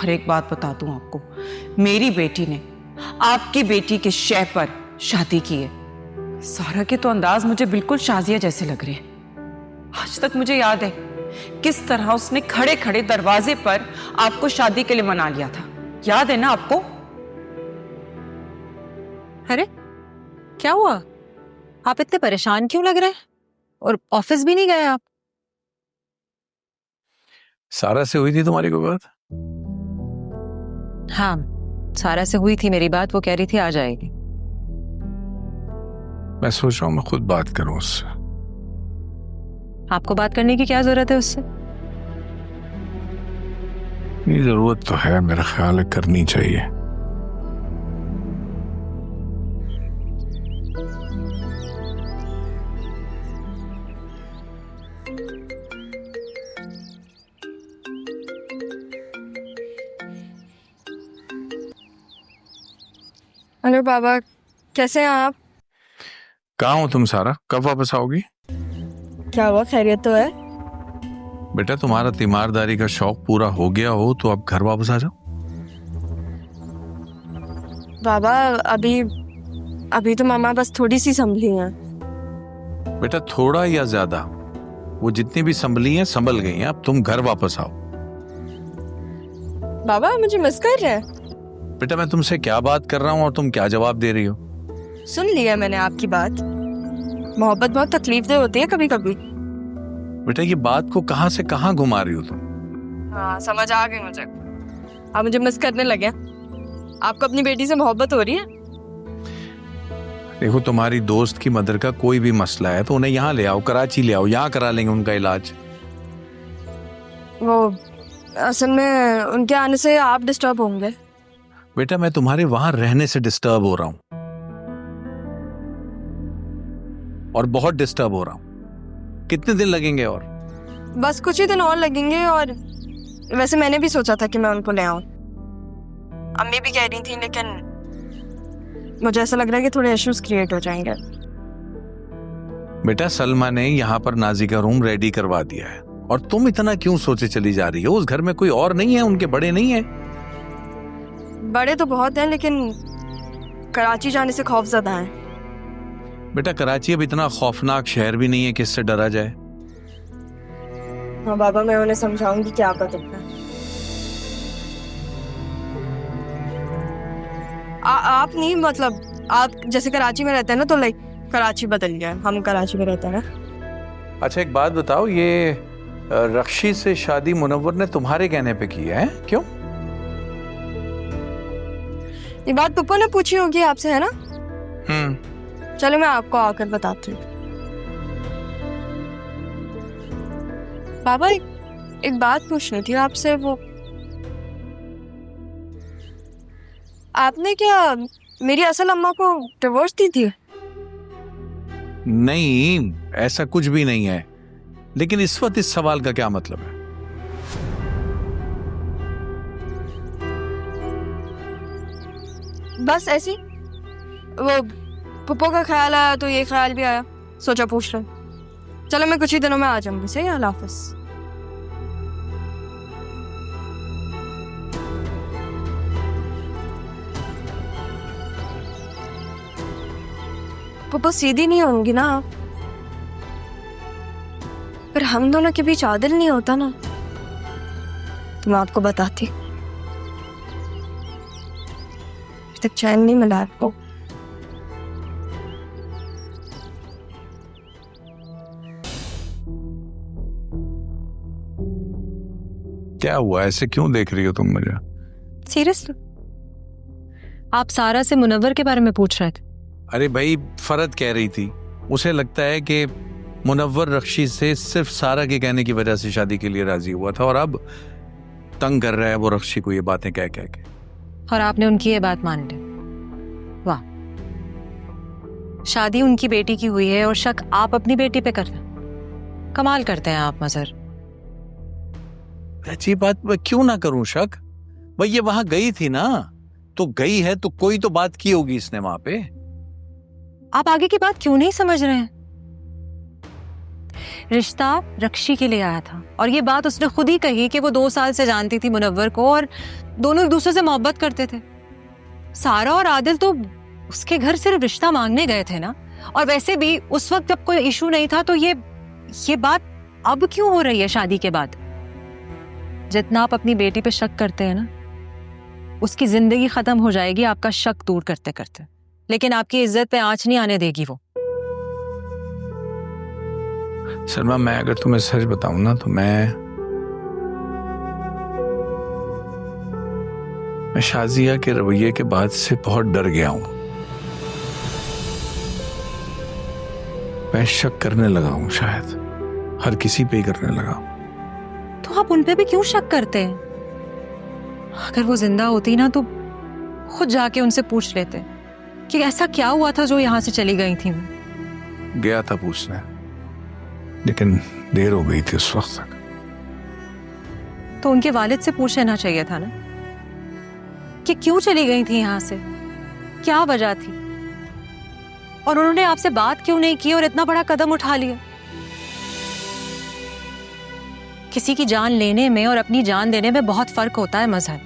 और एक बात बता दूं आपको, मेरी बेटी ने आपकी बेटी के शय पर शादी की है। सारा के तो अंदाज मुझे बिल्कुल शाजिया जैसे लग रहे हैं। आज तक मुझे याद है किस तरह उसने खड़े खड़े दरवाजे पर आपको शादी के लिए मना लिया था, याद है ना आपको? अरे क्या हुआ, आप इतने परेशान क्यों लग रहे हैं? और ऑफिस भी नहीं गए आप? सारा से हुई थी तुम्हारी कोई बात? हाँ, सारा से हुई थी मेरी बात, वो कह रही थी आ जाएगी। मैं सोच रहा हूँ मैं खुद बात करूं उससे। आपको बात करने की क्या जरूरत है उससे? ये जरूरत तो है, मेरा ख्याल है करनी चाहिए। हेलो बाबा, कैसे हैं आप? कहाँ हो तुम सारा? कब वापस आओगी? क्या हुआ, खैरियत तो है? बेटा तुम्हारा तीमारदारी का शौक पूरा हो गया हो तो अब घर वापस आ जाओ। बाबा अभी तो मामा बस थोड़ी सी संभली हैं। बेटा थोड़ा या ज्यादा, वो जितनी भी संभली हैं संभल गई हैं, अब तुम घर वापस आओ। बाबा मुझे मिस कर रहे हैं? बेटा मैं तुमसे क्या बात कर रहा हूँ और तुम क्या जवाब दे रही हो? सुन लिया मैंने आपकी बात। मोहब्बत बहुत तकलीफदेह होती है कभी कभी। बेटा ये बात को कहाँ से कहाँ घुमा रही हो तुम? हाँ समझ आ गई मुझे, आप मुझे मिस करने लगे। आपको अपनी बेटी से मोहब्बत हो रही है? देखो तुम्हारी दोस्त की मदर का कोई भी मसला है तो उन्हें यहाँ ले आओ, कराची ले आओ, यहाँ करा लेंगे उनका इलाज। वो असल में उनके आने से आप डिस्टर्ब होंगे। बेटा मैं तुम्हारे वहां रहने से डिस्टर्ब हो रहा हूं और बहुत डिस्टर्ब हो रहा हूं। कितने दिन लगेंगे? और बस कुछ ही दिन और लगेंगे। और वैसे मैंने भी सोचा था कि मैं उनको ले आऊं, अम्मी भी कह रही थी, लेकिन मुझे ऐसा लग रहा है कि थोड़े इश्यूज क्रिएट हो जाएंगे। बेटा सलमा ने यहाँ पर नाजी का रूम रेडी करवा दिया है और तुम इतना क्यों सोचे चली जा रही हो? उस घर में कोई और नहीं है? उनके बड़े नहीं है? बड़े तो बहुत हैं, लेकिन कराची जाने से खौफजदा है। बेटा कराची अब इतना खौफनाक शहर भी नहीं है कि इससे डरा जाए। हाँ बाबा, मैं उन्हें समझाऊंगी कि आप बदलना। आप नहीं, मतलब आप जैसे कराची में रहते हैं ना, तो लाइक कराची बदल गया, हम कराची में रहते हैं ना। अच्छा एक बात बताओ, ये रक्षी से शादी मुनव्वर ने तुम्हारे कहने पे की है? क्यों? ये बात पप्पा ने पूछी होगी आपसे, है ना? चलो मैं आपको आकर बताती हूँ। बाबा एक बात पूछनी थी आपसे। वो आपने क्या मेरी असल अम्मा को डिवोर्स दी थी? नहीं ऐसा कुछ भी नहीं है, लेकिन इस वक्त इस सवाल का क्या मतलब है? बस ऐसी वो पप्पो का ख्याल आया तो ये ख्याल भी आया, सोचा पूछ रहे। चलो मैं कुछ ही दिनों में आ जाऊंगी। सही, अल्लाह हाफिज। पप्पो सीधी नहीं होंगी ना आप, पर हम दोनों के बीच आदिल नहीं होता ना, तो मैं आपको बताती। तक चैन नहीं मिला आपको। क्या हुआ, ऐसे क्यों देख रही हो तुम मुझे? सीरियसली आप सारा से मुनव्वर के बारे में पूछ रहे थे? अरे भाई फरद कह रही थी, उसे लगता है कि मुनव्वर रक्षी से सिर्फ सारा के कहने की वजह से शादी के लिए राजी हुआ था और अब तंग कर रहा है वो रक्षी को ये बातें कह कह के। और आपने उनकी ये बात मान ली? वाह, शादी उनकी बेटी की हुई है और शक आप अपनी बेटी पे कर रहे हैं। कमाल करते हैं आप मजहर। अच्छी बात मैं क्यों ना करूं शक? भाई ये वहां गई थी ना, तो गई है तो कोई तो बात की होगी इसने वहां पे। आप आगे की बात क्यों नहीं समझ रहे हैं? रिश्ता रक्षी के लिए आया था और ये बात उसने खुद ही कही कि वो 2 साल से जानती थी मुनव्वर को और दोनों एक दूसरे से मोहब्बत करते थे। सारा और आदिल तो उसके घर सिर्फ रिश्ता मांगने गए थे ना, और वैसे भी उस वक्त जब कोई इशू नहीं था, तो ये बात अब क्यों हो रही है शादी के बाद? जितना आप अपनी बेटी पे शक करते हैं ना, उसकी जिंदगी खत्म हो जाएगी आपका शक दूर करते करते, लेकिन आपकी इज्जत पे आंच नहीं आने देगी वो। सलमा, मैं अगर तुम्हें सच बताऊं ना तो मैं शाजिया के रवैये के बाद से बहुत डर गया हूं। मैं शक करने लगा हूं, शायद हर किसी पे ही करने लगा हूं। तो आप उन पे भी क्यों शक करते हैं? अगर वो जिंदा होती ना तो खुद जाके उनसे पूछ लेते कि ऐसा क्या हुआ था जो यहाँ से चली गई थी। गया था पूछने, लेकिन देर हो गई थी उस वक्त तक। तो उनके वालिद से पूछ लेना चाहिए था ना कि क्यों चली गई थी यहाँ से, क्या वजह थी, और उन्होंने आपसे बात क्यों नहीं की और इतना बड़ा कदम उठा लिया। किसी की जान लेने में और अपनी जान देने में बहुत फर्क होता है मजहर,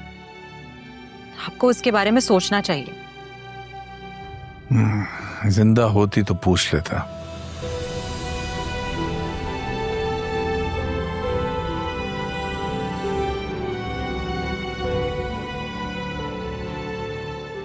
आपको इसके बारे में सोचना चाहिए। जिंदा होती तो पूछ लेता।